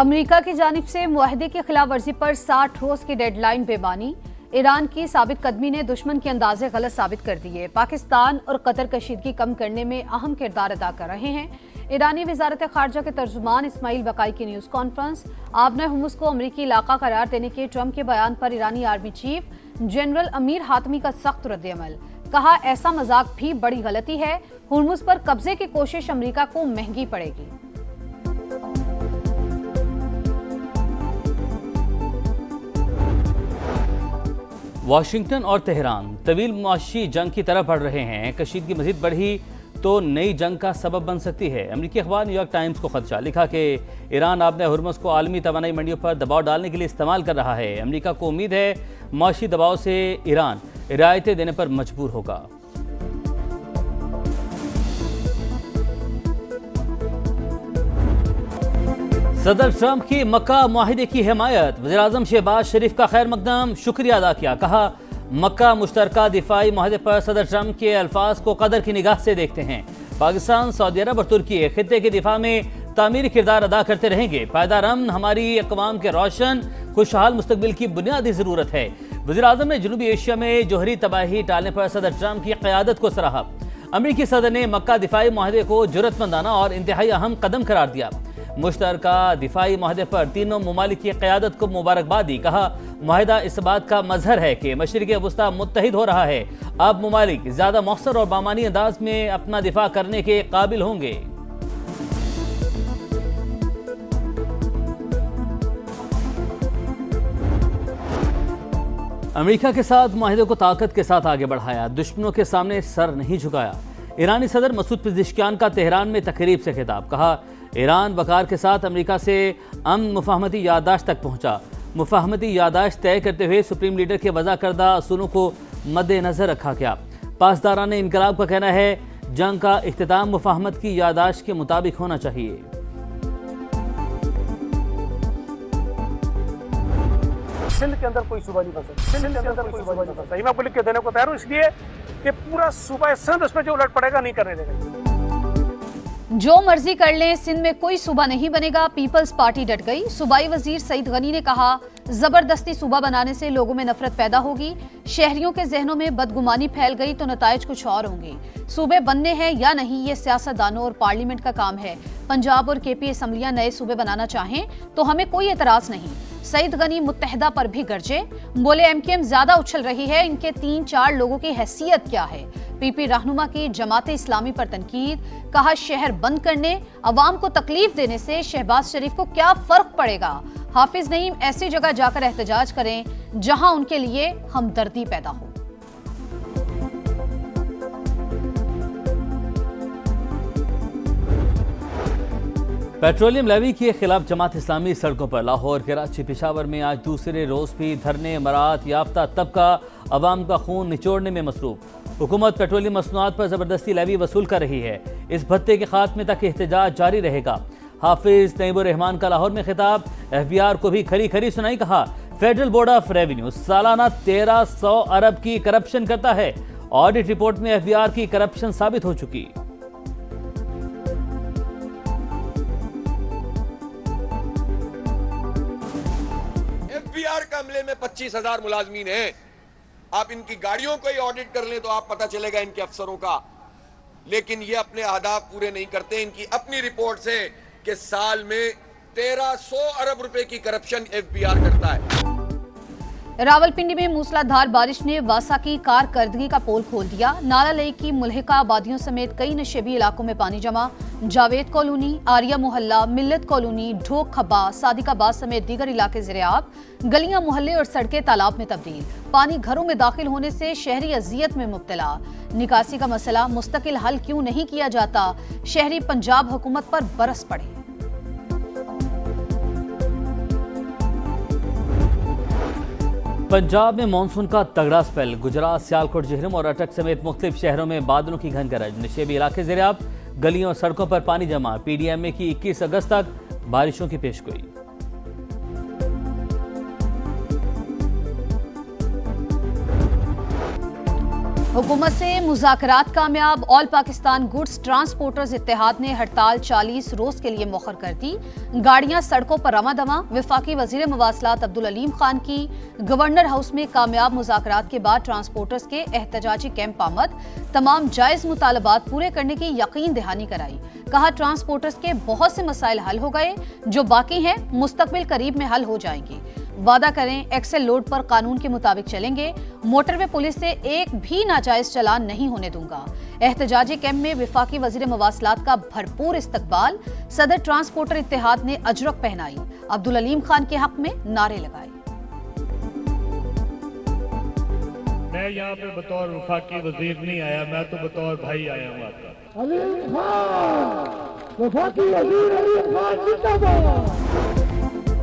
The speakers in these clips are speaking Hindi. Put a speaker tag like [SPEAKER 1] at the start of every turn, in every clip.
[SPEAKER 1] अमेरिका की जानिब से मुआहदे की खिलाफ वर्जी पर 60 रोज की डेडलाइन बेमानी। ईरान की साबित कदमी ने दुश्मन के अंदाजे गलत साबित कर दिए। पाकिस्तान और कतर कशीदगी कम करने में अहम किरदार अदा कर रहे हैं। ईरानी वजारत खारजा के तर्जुमान इस्माइल बकाई की न्यूज कॉन्फ्रेंस। आबना हुर्मुज़ को अमरीकी इलाका करार देने के ट्रंप के बयान पर ईरानी army chief general Amir Hatami का सख्त रद्द-ए-अमल। कहा, ऐसा मजाक भी बड़ी गलती है। हुर्मुज़ पर कब्जे की कोशिश अमरीका को महंगी पड़ेगी।
[SPEAKER 2] वाशिंगटन और तेहरान तवील मुआशी जंग की तरफ बढ़ रहे हैं। कशीदगी मजीद बढ़ी तो नई जंग का सबब बन सकती है। अमेरिकी अखबार न्यूयॉर्क टाइम्स को खदशा लिखा कि ईरान आबना हुर्मुज़ को आलमी तवानाई मंडियों पर दबाव डालने के लिए इस्तेमाल कर रहा है। अमेरिका को उम्मीद है मुआशी दबाव से ईरान रियायतें देने पर मजबूर होगा। सदर ट्रंप की मक्का मुआहिदे की हिमायत। वज़ीर-ए-आज़म शहबाज शरीफ का खैर मकदम शुक्रिया अदा किया। कहा, मक्का मुश्तरका दिफाई मुआहिदे पर सदर ट्रंप के अल्फाज को कदर की निगाह से देखते हैं। पाकिस्तान, सऊदी अरब और तुर्की खित्ते के दिफा में तामीरी किरदार अदा करते रहेंगे। पायदार अमन हमारी अक़वाम के रोशन खुशहाल मुस्तकबिल की बुनियादी ज़रूरत है। वज़ीर-ए-आज़म ने जनूबी एशिया में जोहरी तबाही टालने पर सदर ट्रंप की क़यादत को सराहा। अमरीकी सदर ने मक्का दिफाई मुआहिदे को जुर्रतमंदाना और इंतहाई अहम कदम करार दिया। मुश्तरका दिफाई मुआहदे पर तीनों ममालिक की क़यादत को मुबारकबाद दी। कहा, मुआहिदा इस बात का मजहर है कि मशरिक़ वस्ता मुत्तहिद हो रहा है। अब ममालिक ज़्यादा मौसर और बामानी अंदाज में अपना दिफा करने के काबिल होंगे। अमेरिका के साथ मुआहिदे को ताकत के साथ आगे बढ़ाया, दुश्मनों के सामने सर नहीं झुकाया। ईरानी सदर मसूद पेज़ेश्कियान का तेहरान में तकरीब से खिताब। कहा, ईरान वकार के साथ अमेरिका से अमन मुफाहमती याददाश्त तक पहुंचा। मुफाहमती याददाश्त तय करते हुए सुप्रीम लीडर के वज़ा करदा असूलों को मद्देनज़र रखा गया। पासदारान इनकलाब का कहना है, जंग का इख्तिताम मुफाहमत की याददाश्त के मुताबिक होना चाहिए।
[SPEAKER 3] सिंध के अंदर कोई सूबा नहीं बन सकता। सिंध के अंदर कोई सूबा नहीं बन सकता। मैं लिख के देने को तैयार हूं, इसलिए कि पूरा सूबा सिंध उसमें जो उलट पड़ेगा नहीं करने देगा।
[SPEAKER 1] जो मर्जी कर लें, सिंध में कोई सूबा नहीं बनेगा। पीपल्स पार्टी डट गई। सूबाई वजीर सईद गनी ने कहा, जबरदस्ती सूबा बनाने से लोगों में नफरत पैदा होगी। शहरियों के जहनों में बदगुमानी फैल गई तो नताइज कुछ और होंगे। सूबे बनने हैं या नहीं, ये सियासतदानों और पार्लियामेंट का काम है। पंजाब और केपी असम्बलियां नए सूबे बनाना चाहें तो हमें कोई एतराज नहीं। सईद गनी मुत्तहिदा पर भी गरजे। बोले, एमकेएम ज्यादा उछल रही है, इनके 3-4 लोगों की हैसियत क्या है। पीपी रहनुमा की जमाते इस्लामी पर तनकीद। कहा, शहर बंद करने, अवाम को तकलीफ देने से शहबाज शरीफ को क्या फर्क पड़ेगा। हाफिज नईम ऐसी जगह जाकर एहतजाज करें जहां उनके लिए हमदर्दी पैदा हो।
[SPEAKER 2] पेट्रोलियम लेवी के खिलाफ जमात इस्लामी सड़कों पर। लाहौर, कराची, पेशावर में आज दूसरे रोज भी धरने। मरात याफ्ता तबका अवाम का खून निचोड़ने में मसरूफ। हुकूमत पेट्रोलियम मसनूआत पर जबरदस्ती लेवी वसूल कर रही है। इस भत्ते के खात्मे तक एहतजाज जारी रहेगा। हाफिज नईमुर रहमान का लाहौर में खिताब। एफबीआर को भी खरी खरी सुनाई। कहा, फेडरल बोर्ड ऑफ रेवेन्यू सालाना 1300 अरब की करप्शन करता है। ऑडिट रिपोर्ट में एफबीआर की करप्शन साबित हो चुकी।
[SPEAKER 4] एफबीआर का अमले में 25,000 मुलाजमीन हैं। आप इनकी गाड़ियों को ही ऑडिट कर लें तो आप पता चलेगा इनके अफसरों का। लेकिन ये अपने अहदाफ पूरे नहीं करते। इनकी अपनी रिपोर्ट से कि साल में 1300 अरब रुपए की करप्शन एफबीआर करता है।
[SPEAKER 1] रावलपिंडी में मूसलाधार बारिश ने वासा की कारकर्दगी का पोल खोल दिया। नाला लेक की मुल्हिका आबादियों समेत कई नशेबी इलाकों में पानी जमा। जावेद कॉलोनी, आर्या मोहल्ला, मिल्लत कॉलोनी, ढोक खब्बा, सादिकाबाद समेत दीगर इलाके ज़िराब। गलियां, मोहल्ले और सड़कें तालाब में तब्दील। पानी घरों में दाखिल होने से शहरी अजियत में मुब्तला। निकासी का मसला मुस्तकिल हल क्यों नहीं किया जाता। शहरी पंजाब हुकूमत पर बरस पड़े।
[SPEAKER 2] पंजाब में मानसून का तगड़ा स्पेल। गुजरात, सियालकोट, झेहरम और अटक समेत मुख्तलिफ शहरों में बादलों की घन गरज। नशेबी इलाके ज़िराब। गलियों और सड़कों पर पानी जमा। पीडीएमए की 21 अगस्त तक बारिशों की पेशगोई।
[SPEAKER 1] हुकूमत से मुज़ाकरात कामयाब। ऑल पाकिस्तान गुड्स ट्रांसपोर्टर्स इत्तेहाद ने हड़ताल 40 रोज के लिए मौखर कर दी। गाड़ियां सड़कों पर रवादवा। वफाकी वजीर मवासलात अब्दुल अलीम खान की गवर्नर हाउस में कामयाब मुज़ाकरात के बाद ट्रांसपोर्टर्स के एहतजाजी कैंप आमद। तमाम जायज मुतालबात पूरे करने की यकीन दहानी कराई। कहा ट्रांसपोर्टर्स के बहुत से मसाइल हल हो गए, जो बाकी हैं मुस्तकबिल करीब में हल हो जाएंगे। वादा करें एक्सेल लोड पर कानून के मुताबिक चलेंगे। मोटरवे पुलिस से एक भी नाजायज चलान नहीं होने दूंगा। एहतजाजी कैंप में वफाकी वजीर मवासलात का भरपूर इस्तकबाल। सदर ट्रांसपोर्टर इत्तेहाद ने अजरक पहनाई। अब्दुल अलीम खान के हक में नारे लगाए।
[SPEAKER 5] मैं यहाँ पे बतौर वफाकी वजीर नहीं आया, मैं तो बतौर भाई आया हूँ आपका।
[SPEAKER 6] अलीम खान, वफाकी वजीर अलीम खान जिंदाबाद।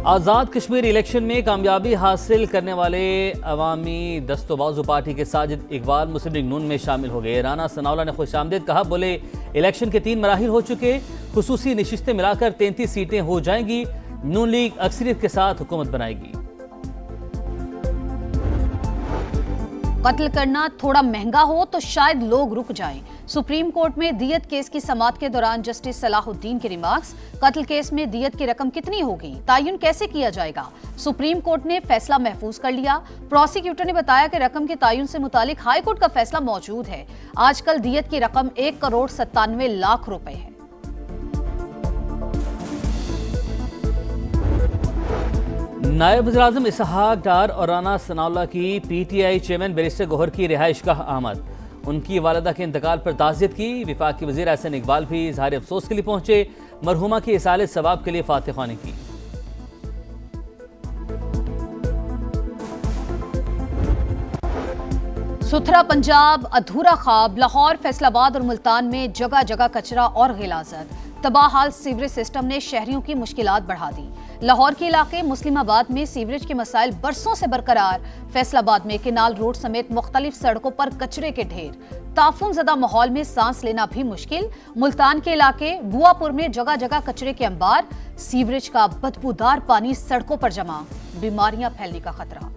[SPEAKER 2] आज़ाद कश्मीर इलेक्शन में कामयाबी हासिल करने वाले अवामी दस्तोबाजू पार्टी के साजिद इकबाल मुस्लिम लीग नून में शामिल हो गए। राना सनाउल्लाह ने खुशामदीद कहा, बोले इलेक्शन के 3 मराहिल हो चुके, खुसूसी नशिस्तें मिलाकर 33 सीटें हो जाएंगी। नून लीग अक्सरियत के साथ हुकूमत बनाएगी।
[SPEAKER 1] कत्ल करना थोड़ा महंगा हो तो शायद लोग रुक जाएं। सुप्रीम कोर्ट में दियत केस की समाअत के दौरान जस्टिस सलाहुद्दीन के रिमार्क्स। कत्ल केस में दियत की रकम कितनी होगी, तायुन कैसे किया जाएगा। सुप्रीम कोर्ट ने फैसला महफूज कर लिया। प्रोसिक्यूटर ने बताया कि रकम के तायुन से मुतालिक हाई कोर्ट का फैसला मौजूद है। आजकल दियत की रकम 1,97,00,000 रुपए है।
[SPEAKER 2] नायब वज़ीर-ए-आज़म इसहाक डार और राना सनाउल्लाह की पीटीआई चेयरमैन बैरिस्टर गौहर की रिहाइशगाह आमद। उनकी वालिदा के इंतकाल पर ताज़ियत की। वफाकी वज़ीर एहसन इकबाल भी इज़हार अफसोस के लिए पहुंचे। मरहुमा की इसाले सवाब के लिए फातिहानी की।
[SPEAKER 1] सुथरा पंजाब अधूरा ख्वाब। लाहौर, फैसलाबाद और मुल्तान में जगह जगह कचरा और गिलाजत। तबाहाल सीवरेज सिस्टम ने शहरियों की मुश्किलात बढ़ा दी। लाहौर के इलाके मुस्लिमाबाद में सीवरेज के मसाइल बरसों से बरकरार। फैसलाबाद में केनाल रोड समेत मुख्तलिफ सड़कों पर कचरे के ढेर। ताफून ज़दा माहौल में सांस लेना भी मुश्किल। मुल्तान के इलाके बुआपुर में जगह जगह कचरे के अंबार। सीवरेज का बदबूदार पानी सड़कों पर जमा। बीमारियां फैलने का खतरा।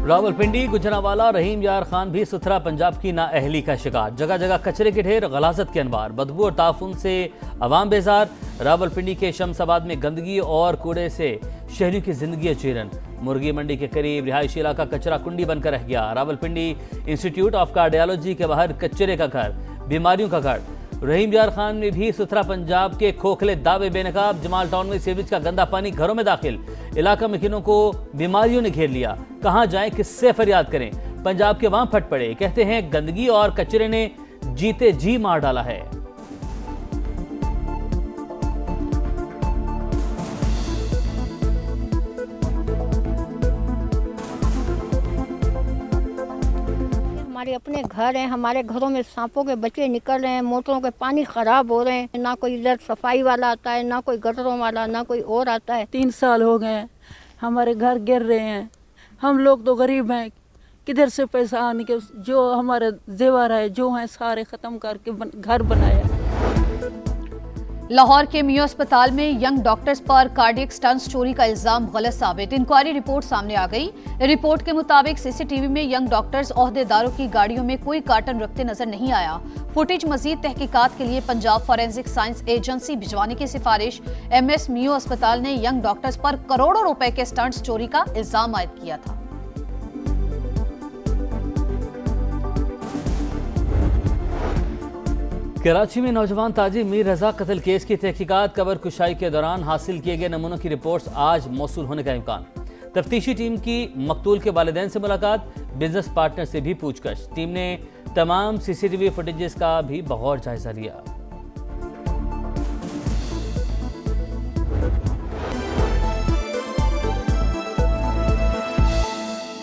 [SPEAKER 2] रावलपिंडी, गुजरांवाला, रहीम यार खान भी सुथरा पंजाब की नाअहली का शिकार। जगह जगह कचरे के ढेर, गलाजत के अनवार, बदबू और ताफून से अवाम बेजार। रावलपिंडी के शमसाबाद में गंदगी और कूड़े से शहरियों की जिंदगी अचीरन। मुर्गी मंडी के करीब रिहायशी इलाका कचरा कुंडी बनकर रह गया। रावलपिंडी इंस्टीट्यूट ऑफ कार्डियोलॉजी के बाहर कचरे का घर, बीमारियों का घर। रहीम यार खान में भी सुथरा पंजाब के खोखले दावे बेनकाब। जमाल टाउन में सीवरेज का गंदा पानी घरों में दाखिल। इलाका मकीनों को बीमारियों ने घेर लिया। कहां जाएं, किससे फरियाद करें। पंजाब के वहां फट पड़े। कहते हैं गंदगी और कचरे ने जीते जी मार डाला है।
[SPEAKER 7] हमारे अपने घर हैं, हमारे घरों में सांपों के बच्चे निकल रहे हैं, मोटरों के पानी खराब हो रहे हैं। ना कोई इधर सफाई वाला आता है, ना कोई गटरों वाला, ना कोई और आता है।
[SPEAKER 8] 3 साल हो गए हैं, हमारे घर गिर रहे हैं। हम लोग तो गरीब हैं, किधर से पैसा आने के। जो हमारे जेवर है, जो हैं, सारे ख़त्म करके घर बनाया।
[SPEAKER 1] लाहौर के मियो अस्पताल में यंग डॉक्टर्स पर कार्डियक स्टंट्स चोरी का इल्जाम गलत साबित। इंक्वायरी रिपोर्ट सामने आ गई। रिपोर्ट के मुताबिक सीसीटीवी में यंग डॉक्टर्स ओहदेदारों की गाड़ियों में कोई कार्टन रखते नजर नहीं आया। फुटेज मजीद तहकीकात के लिए पंजाब फॉरेंसिक साइंस एजेंसी भिजवाने की सिफारिश। MS मियो अस्पताल ने यंग डॉक्टर्स पर करोड़ों रुपए के स्टंट्स चोरी का इल्जाम आयद किया था।
[SPEAKER 2] कराची में नौजवान ताजिर मीर रजा कत्ल केस की तहकीकात। कबर कुशाई के दौरान हासिल किए गए नमूनों की रिपोर्ट्स आज मौसूल होने का इम्कान। तफ्तीशी टीम की मकतूल के वालिदैन से मुलाकात, बिजनेस पार्टनर से भी पूछताछ। टीम ने तमाम CCTV फुटेजेस का भी बगौर जायजा लिया।